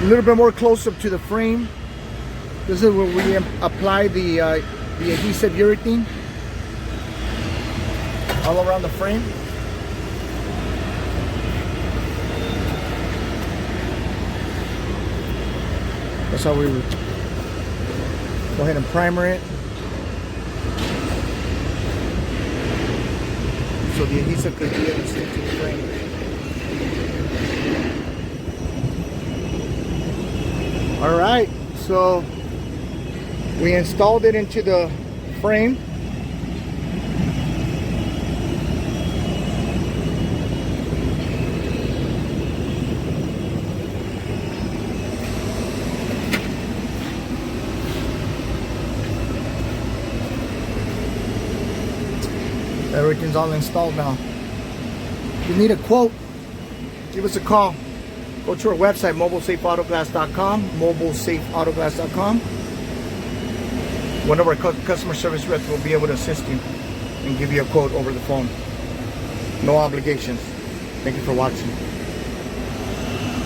A little bit more close up to the frame. This is where we apply the adhesive urethane all around the frame. That's how we go ahead and primer it. So the adhesive could be able to stick to the frame. All right, so we installed it into the frame. Everything's all installed now. If you need a quote, give us a call. Go to our website, mobilesafeautoglass.com, mobilesafeautoglass.com. One of our customer service reps will be able to assist you and give you a quote over the phone. No obligations. Thank you for watching.